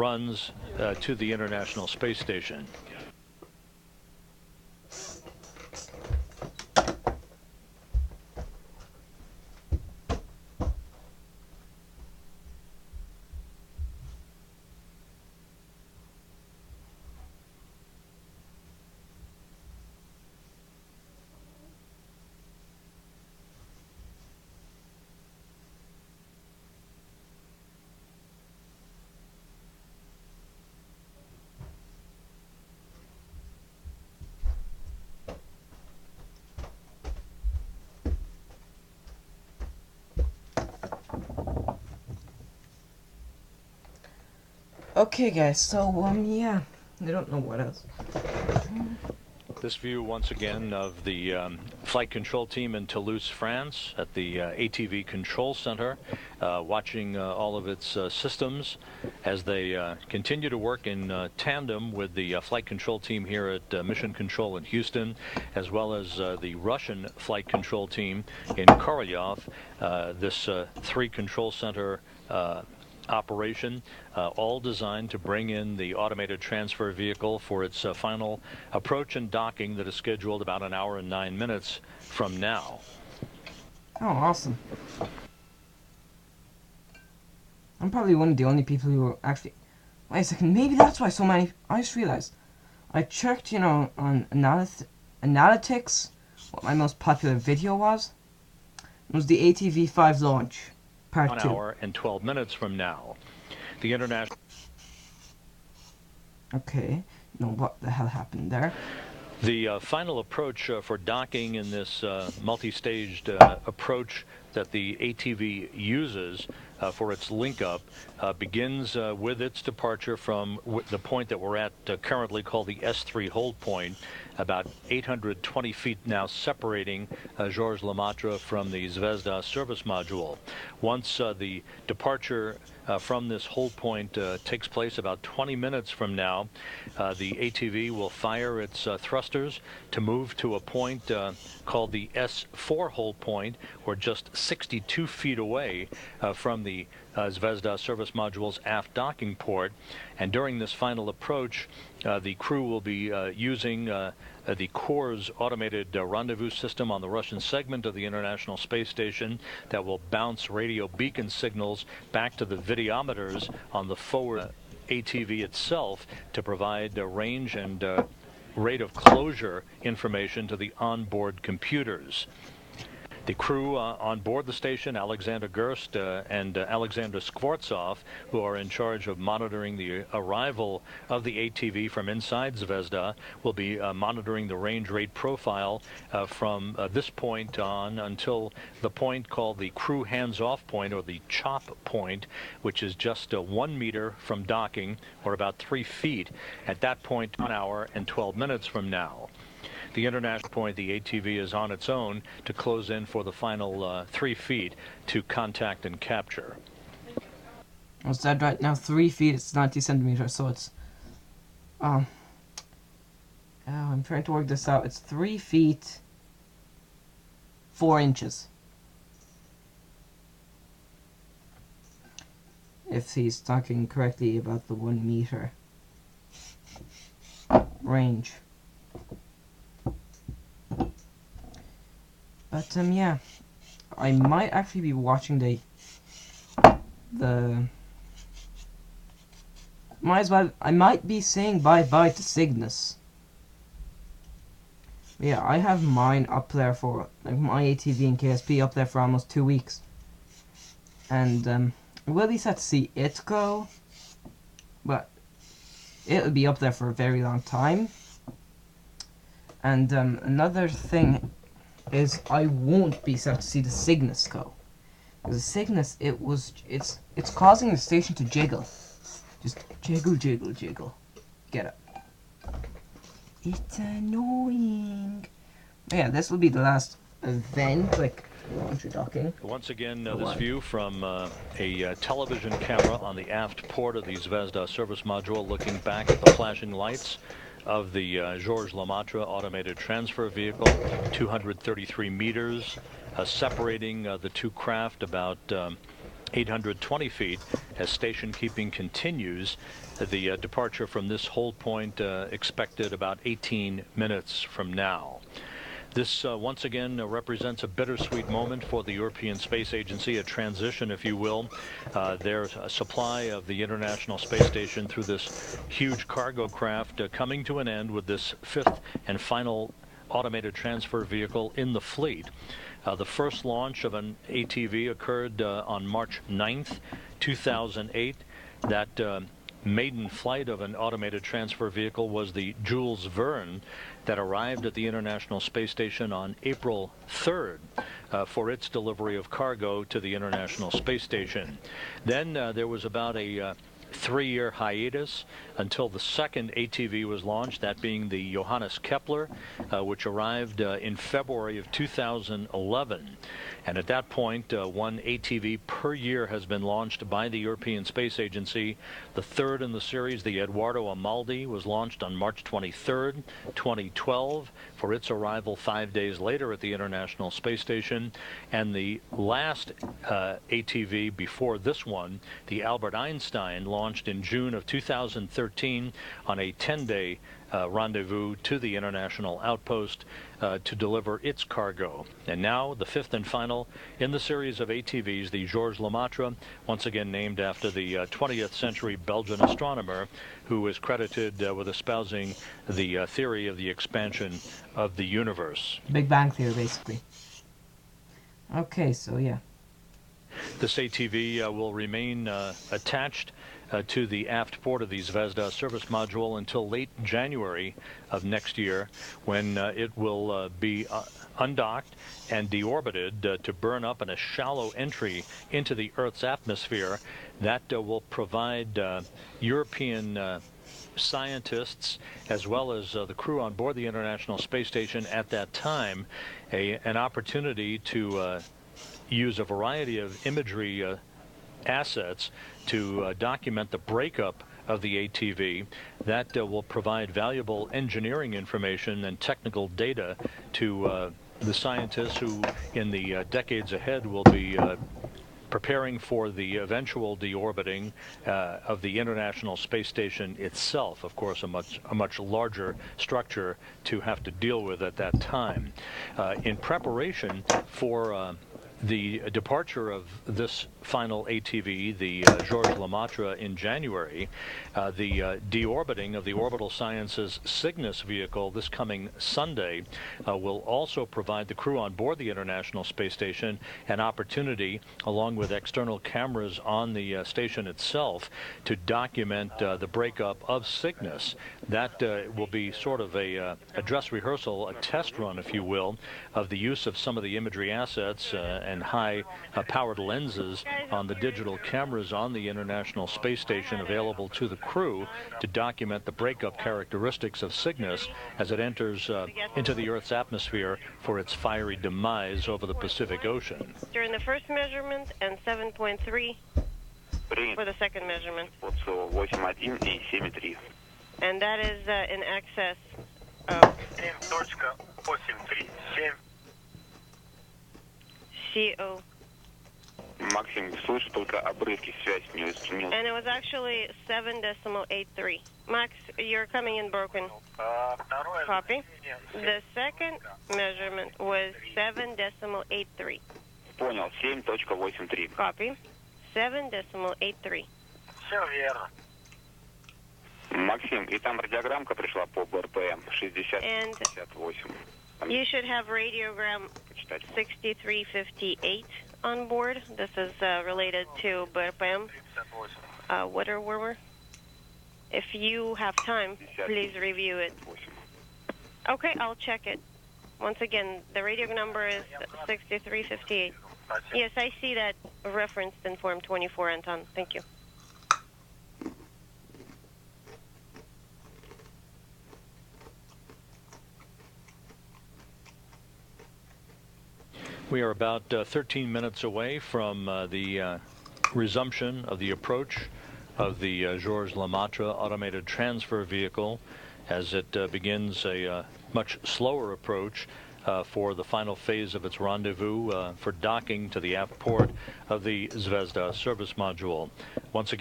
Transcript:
runs to the International Space Station. Okay guys, so yeah, I don't know what else. This view once again of the flight control team in Toulouse, France at the ATV Control Center, watching all of its systems as they continue to work in tandem with the flight control team here at Mission Control in Houston, as well as the Russian flight control team in Korolyov. This three control center operation, all designed to bring in the automated transfer vehicle for its final approach and docking that is scheduled about an hour and 9 minutes from now. Oh, awesome. I'm probably one of the only people who are actually... Wait a second, maybe that's why so many... I just realized. I checked, you know, on analytics, what my most popular video was. It was the ATV-5 launch, part 2. 1 hour and 12 minutes from now. The international... Okay, no, what the hell happened there? The final approach for docking in this multi-staged approach that the ATV uses for its link-up begins with its departure from the point that we're at currently called the S3 hold point, about 820 feet now separating Georges Lemaitre from the Zvezda service module. Once the departure from this hold point takes place about 20 minutes from now, the ATV will fire its thrusters to move to a point called the S4 hold point, or just 62 feet away from the Zvezda service module's aft docking port. And during this final approach, the crew will be using the Core's automated rendezvous system on the Russian segment of the International Space Station that will bounce radio beacon signals back to the videometers on the forward ATV itself to provide range and rate of closure information to the onboard computers. The crew on board the station, Alexander Gerst and Alexander Skvortsov, who are in charge of monitoring the arrival of the ATV from inside Zvezda, will be monitoring the range rate profile from this point on until the point called the crew hands-off point, or the chop point, which is just 1 meter from docking, or about 3 feet. At that point, 1 hour and 12 minutes from now. The international point, the ATV is on its own to close in for the final 3 feet to contact and capture. What's that right now? 3 feet, it's 90 centimeters, so it's... I'm trying to work this out. It's 3 feet, 4 inches. If he's talking correctly about the 1 meter range. But yeah, I might actually be watching I might be saying bye-bye to Cygnus. But yeah, I have mine up there for, like, my ATV and KSP up there for almost 2 weeks. And we'll be set to see it go, but it'll be up there for a very long time. And another thing is I won't be set to see the Cygnus go. Because the Cygnus, it's causing the station to jiggle. Just jiggle, jiggle, jiggle. Get it. It's annoying. But yeah, this will be the last event, like, docking. Once again, this view from a television camera on the aft port of the Zvezda service module, looking back at the flashing lights of the Georges Lemaitre automated transfer vehicle, 233 meters separating the two craft, about 820 feet as station keeping continues. The departure from this hold point expected about 18 minutes from now. This once again represents a bittersweet moment for the European Space Agency, a transition, if you will. Their supply of the International Space Station through this huge cargo craft coming to an end with this fifth and final automated transfer vehicle in the fleet. The first launch of an ATV occurred on March 9th, 2008. That maiden flight of an automated transfer vehicle was the Jules Verne that arrived at the International Space Station on April 3rd for its delivery of cargo to the International Space Station. Then there was about a 3-year hiatus until the second ATV was launched, that being the Johannes Kepler, which arrived in February of 2011. And at that point, one ATV per year has been launched by the European Space Agency. The third in the series, the Eduardo Amaldi, was launched on March 23rd, 2012, for its arrival 5 days later at the International Space Station. And the last ATV before this one, the Albert Einstein, launched in June of 2013 on a 10-day rendezvous to the International Outpost to deliver its cargo. And now the fifth and final in the series of ATVs, the Georges Lemaitre, once again named after the 20th century Belgian astronomer who is credited with espousing the theory of the expansion of the universe. Big Bang Theory, basically. Okay, so yeah. This ATV will remain attached to the aft port of the Zvezda service module until late January of next year, when it will be undocked and deorbited to burn up in a shallow entry into the Earth's atmosphere. That will provide European scientists as well as the crew on board the International Space Station at that time an opportunity to use a variety of imagery assets to document the breakup of the ATV. That will provide valuable engineering information and technical data to the scientists who in the decades ahead will be preparing for the eventual deorbiting of the International Space Station itself. Of course, a much larger structure to have to deal with at that time. In preparation for the departure of this final ATV, the Georges Lemaitre, in January, the deorbiting of the Orbital Sciences Cygnus vehicle this coming Sunday will also provide the crew on board the International Space Station an opportunity, along with external cameras on the station itself, to document the breakup of Cygnus. That will be sort of a dress rehearsal, a test run, if you will, of the use of some of the imagery assets and high-powered lenses on the digital cameras on the International Space Station available to the crew to document the breakup characteristics of Cygnus as it enters into the Earth's atmosphere for its fiery demise over the Pacific Ocean. During the first measurement and 7.3 for the second measurement. And that is in excess of CO. Максим, слышу только обрывки, связь не устранилась. And it was actually 7.83. Max, you're coming in broken. Copy. The second measurement was 7.83. Понял, 7.83. Copy. 7.83. Все верно. Максим, и там радиограммка пришла по БРПМ 60-58. You should have radiogram 6358 on board. This is related to BRPM. What are we? If you have time, please review it. Okay, I'll check it. Once again, the radio number is 6358. Yes, I see that referenced in Form 24, Anton. Thank you. We are about 13 minutes away from the resumption of the approach of the Georges Lemaitre automated transfer vehicle as it begins a much slower approach for the final phase of its rendezvous for docking to the aft port of the Zvezda service module. Once again,